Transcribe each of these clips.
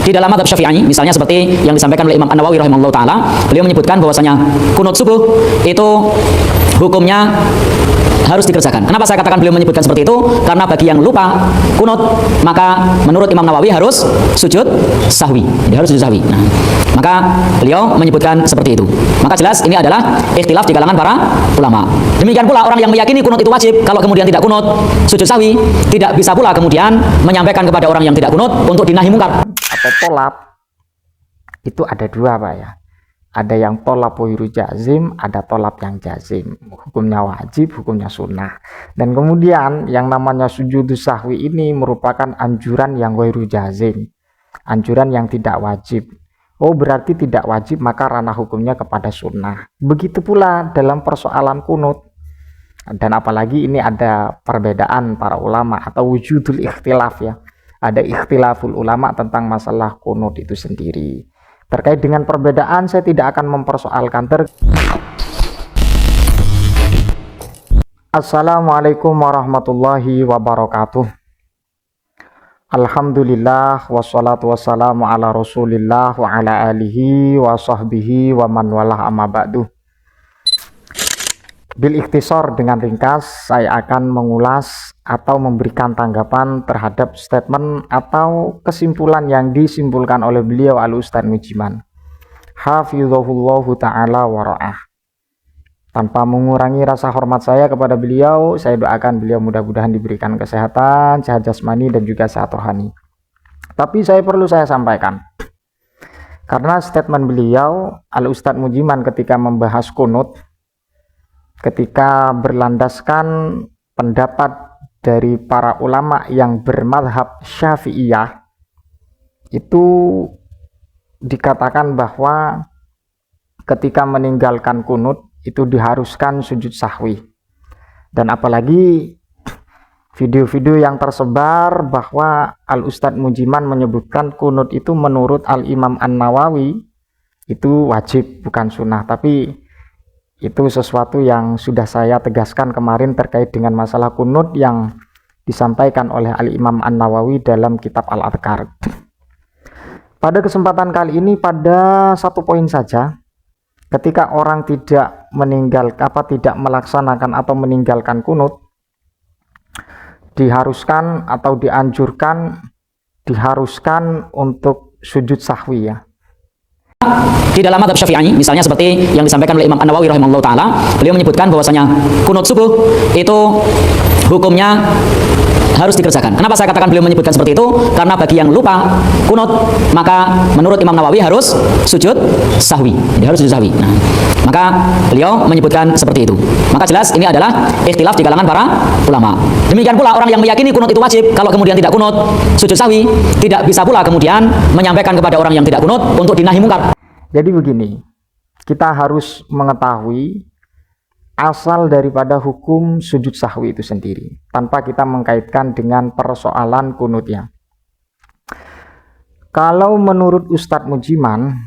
Di dalam mazhab Syafi'i, misalnya seperti yang disampaikan oleh Imam An-Nawawi rahimahullah taala, beliau menyebutkan bahwasanya kunut subuh itu hukumnya harus dikerjakan. Kenapa saya katakan beliau menyebutkan seperti itu? Karena bagi yang lupa kunut, maka menurut Imam Nawawi harus sujud sahwi. Dia harus sujud sahwi. Nah, maka beliau menyebutkan seperti itu. Maka jelas ini adalah ikhtilaf di kalangan para ulama. Demikian pula orang yang meyakini kunut itu wajib, kalau kemudian tidak kunut, sujud sahwi, tidak bisa pula kemudian menyampaikan kepada orang yang tidak kunut untuk dinahi mungkar. Atau tolab itu ada dua, Pak, ya. Ada yang tolab wiru jazim, ada tolab yang jazim. Hukumnya wajib, hukumnya sunnah. Dan kemudian yang namanya sujud sahwi ini merupakan anjuran yang wiru jazim, anjuran yang tidak wajib. Oh, berarti tidak wajib, maka ranah hukumnya kepada sunnah. Begitu pula dalam persoalan kunut. Dan apalagi ini ada perbedaan para ulama atau wujudul ikhtilaf, ya. Ada ikhtilaful ulama tentang masalah kunut itu sendiri. Terkait dengan perbedaan, saya tidak akan mempersoalkan. Assalamualaikum warahmatullahi wabarakatuh. Alhamdulillah wassalatu wassalamu ala rasulillah wa ala alihi wa sahbihi wa man walah amma ba'du. Bil ikhtisar, dengan ringkas saya akan mengulas atau memberikan tanggapan terhadap statement atau kesimpulan yang disimpulkan oleh beliau Al-Ustadz Mujiman hafizahullahu ta'ala wa ra'ah. Tanpa mengurangi rasa hormat saya kepada beliau, saya doakan beliau mudah-mudahan diberikan kesehatan, sehat jasmani dan juga sehat rohani. Tapi perlu saya sampaikan, karena statement beliau Al-Ustadz Mujiman ketika membahas kunut, ketika berlandaskan pendapat dari para ulama yang bermadhab Syafi'iyah, itu dikatakan bahwa ketika meninggalkan kunut itu diharuskan sujud sahwi. Dan apalagi video-video yang tersebar bahwa Al-Ustadz Mujiman menyebutkan kunut itu menurut Al-Imam An-Nawawi itu wajib, bukan sunnah. Tapi itu sesuatu yang sudah saya tegaskan kemarin terkait dengan masalah kunut yang disampaikan oleh Al-Imam An-Nawawi dalam kitab Al-Adhkar. Pada kesempatan kali ini pada satu poin saja, ketika orang tidak tidak melaksanakan atau meninggalkan kunut, diharuskan atau diharuskan untuk sujud sahwi, ya. Di dalam mazhab Syafi'i, misalnya seperti yang disampaikan oleh Imam An-Nawawi rahimahullah taala, beliau menyebutkan bahwasanya kunut subuh itu hukumnya harus dikerjakan. Kenapa saya katakan beliau menyebutkan seperti itu? Karena bagi yang lupa kunut, maka menurut Imam Nawawi harus sujud sahwi. Dia harus sujud sahwi. Nah, maka beliau menyebutkan seperti itu. Maka jelas ini adalah ikhtilaf di kalangan para ulama. Demikian pula orang yang meyakini kunut itu wajib, kalau kemudian tidak kunut, sujud sahwi, tidak bisa pula kemudian menyampaikan kepada orang yang tidak kunut untuk dinahi mungkar. Jadi begini, kita harus mengetahui asal daripada hukum sujud sahwi itu sendiri, tanpa kita mengkaitkan dengan persoalan kunutnya. Kalau menurut Ustadz Mujiman,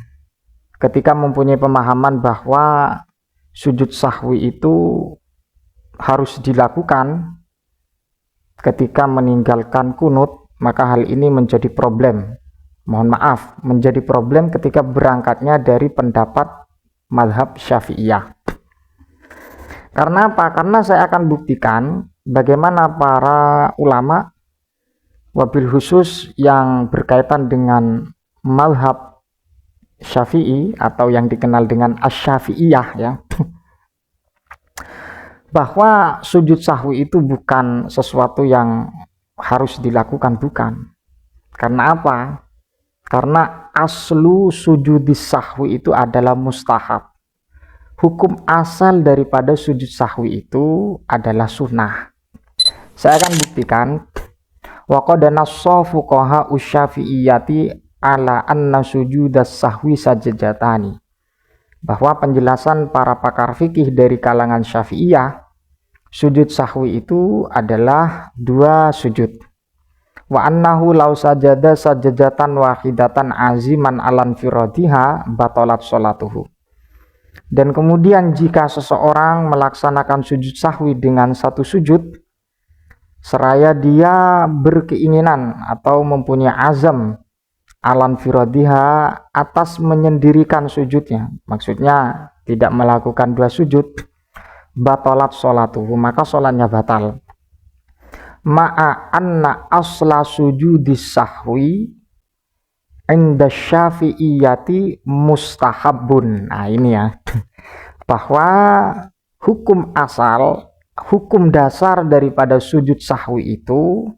ketika mempunyai pemahaman bahwa sujud sahwi itu harus dilakukan ketika meninggalkan kunut, maka hal ini menjadi problem. Menjadi problem ketika berangkatnya dari pendapat mazhab Syafi'iyah. Karena apa? Karena saya akan buktikan bagaimana para ulama, wabil khusus yang berkaitan dengan mazhab Syafi'i atau yang dikenal dengan Asy-Syafi'iyah, ya, bahwa sujud sahwi itu bukan sesuatu yang harus dilakukan, bukan. Karena apa? Karena aslu sujudis sahwi itu adalah mustahab. Hukum asal daripada sujud sahwi itu adalah sunnah. Saya akan buktikan. Wa qad nassa fuqaha usyafi'iyati ala anna sujudas sahwi sajdatani. Bahwa penjelasan para pakar fikih dari kalangan Syafi'iyah, sujud sahwi itu adalah dua sujud. Wa annahu law sajada sajdatan wahidatan aziman alan firadiha batalat sholatuhu. Dan kemudian jika seseorang melaksanakan sujud sahwi dengan satu sujud, seraya dia berkeinginan atau mempunyai azam alan firadiha, atas menyendirikan sujudnya, maksudnya tidak melakukan dua sujud, batalat sholatuhu, maka sholatnya batal. Ma'a anna asla sujudis sahwi inda syafi'iyati mustahabun. Nah ini ya, bahwa hukum asal, hukum dasar daripada sujud sahwi itu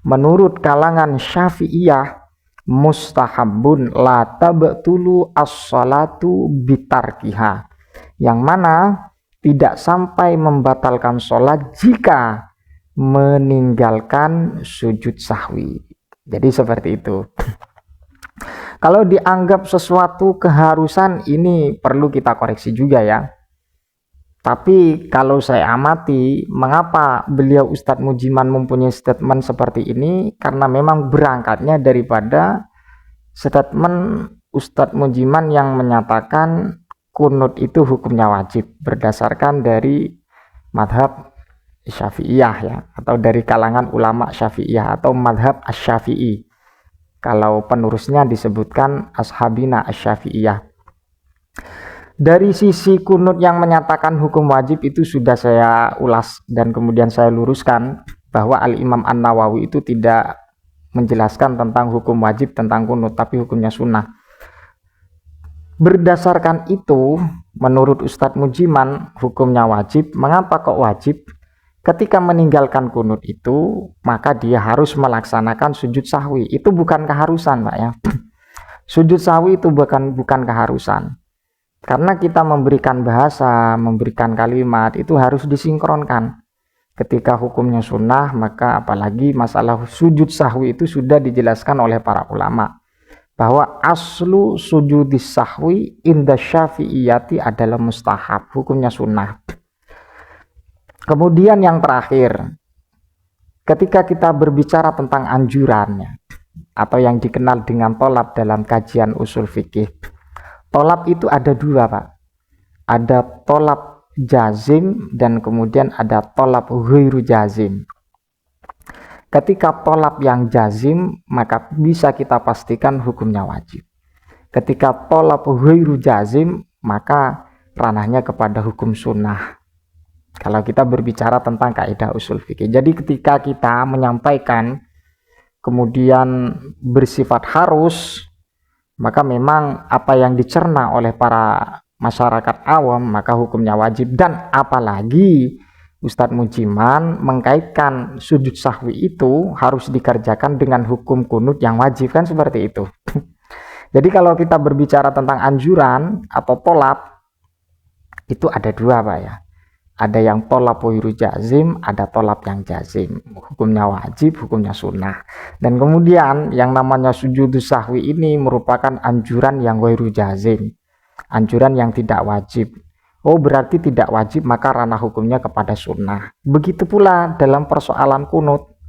menurut kalangan Syafi'iyah mustahabun, la tabtulu as-salatu bitarkiha, yang mana tidak sampai membatalkan sholat jika meninggalkan sujud sahwi. Jadi seperti itu. Kalau dianggap sesuatu keharusan, ini perlu kita koreksi juga ya. Tapi kalau saya amati, mengapa beliau Ustadz Mujiman mempunyai statement seperti ini? Karena memang berangkatnya daripada statement Ustadz Mujiman yang menyatakan kunut itu hukumnya wajib berdasarkan dari madhab Syafi'iyah ya, atau dari kalangan ulama Syafi'iyah atau madhab Asy-Syafi'i. Kalau penerusnya disebutkan Ashabina Asy-Syafi'iyah. Dari sisi kunut yang menyatakan hukum wajib itu sudah saya ulas dan kemudian saya luruskan bahwa Al-Imam An-Nawawi itu tidak menjelaskan tentang hukum wajib tentang kunut, tapi hukumnya sunnah. Berdasarkan itu, menurut Ustadz Mujiman hukumnya wajib. Mengapa kok wajib? Ketika meninggalkan kunut itu, maka dia harus melaksanakan sujud sahwi. Itu bukan keharusan, Pak ya. Sujud sahwi itu bukan keharusan. Karena kita memberikan bahasa, memberikan kalimat, itu harus disinkronkan. Ketika hukumnya sunnah, maka apalagi masalah sujud sahwi itu sudah dijelaskan oleh para ulama. Bahwa aslu sujudis sahwi inda syafi'iyati adalah mustahab, hukumnya sunnah. Kemudian yang terakhir, ketika kita berbicara tentang anjurannya, atau yang dikenal dengan tolab dalam kajian usul fikih, tolab itu ada dua, Pak. Ada tolab jazim dan kemudian ada tolab ghairu jazim. Ketika tolab yang jazim, maka bisa kita pastikan hukumnya wajib. Ketika tolab ghairu jazim, maka ranahnya kepada hukum sunnah. Kalau kita berbicara tentang kaidah usul fikih. Jadi ketika kita menyampaikan kemudian bersifat harus, maka memang apa yang dicerna oleh para masyarakat awam maka hukumnya wajib. Dan apalagi Ustadz Mujiman mengkaitkan sujud sahwi itu harus dikerjakan dengan hukum kunut yang wajib, kan seperti itu. Jadi kalau kita berbicara tentang anjuran atau tolab, itu ada dua, Pak ya. Ada yang tolab ghairu jazim, ada tolab yang jazim. Hukumnya wajib, hukumnya sunnah. Dan kemudian yang namanya sujud sahwi ini merupakan anjuran yang ghairu jazim. Anjuran yang tidak wajib. Oh, berarti tidak wajib, maka ranah hukumnya kepada sunnah. Begitu pula dalam persoalan kunut.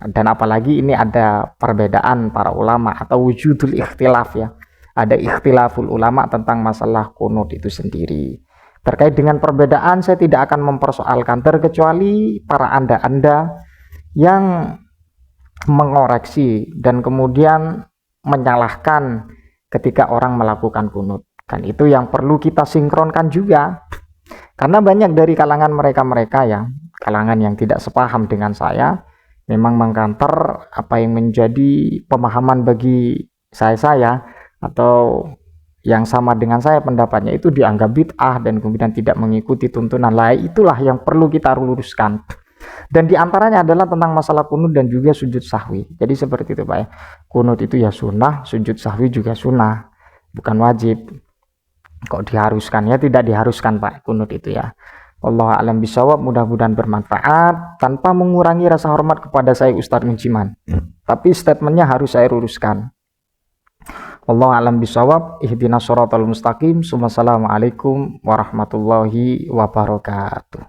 Dan apalagi ini ada perbedaan para ulama atau wujudul ikhtilaf ya. Ada ikhtilaful ulama tentang masalah kunut itu sendiri. Terkait dengan perbedaan saya tidak akan mempersoalkan, terkecuali para anda-anda yang mengoreksi dan kemudian menyalahkan ketika orang melakukan kunut. Kan itu yang perlu kita sinkronkan juga. Karena banyak dari kalangan mereka-mereka yang kalangan yang tidak sepaham dengan saya memang mengkanter apa yang menjadi pemahaman bagi saya atau yang sama dengan saya pendapatnya itu dianggap bid'ah dan kemudian tidak mengikuti tuntunan lain. Itulah yang perlu kita luruskan. Dan diantaranya adalah tentang masalah kunut dan juga sujud sahwi. Jadi seperti itu, Pak ya. Kunut itu ya sunnah, sujud sahwi juga sunnah, bukan wajib. Kok diharuskan? Ya tidak diharuskan, Pak, kunut itu ya. Wallahu a'lam bishawab, mudah-mudahan bermanfaat tanpa mengurangi rasa hormat kepada saya Ustadz Mujiman. Tapi statementnya harus saya luruskan. Wallahu a'lam bishawab, ihdinas shiratal mustaqim. Assalamualaikum warahmatullahi wabarakatuh.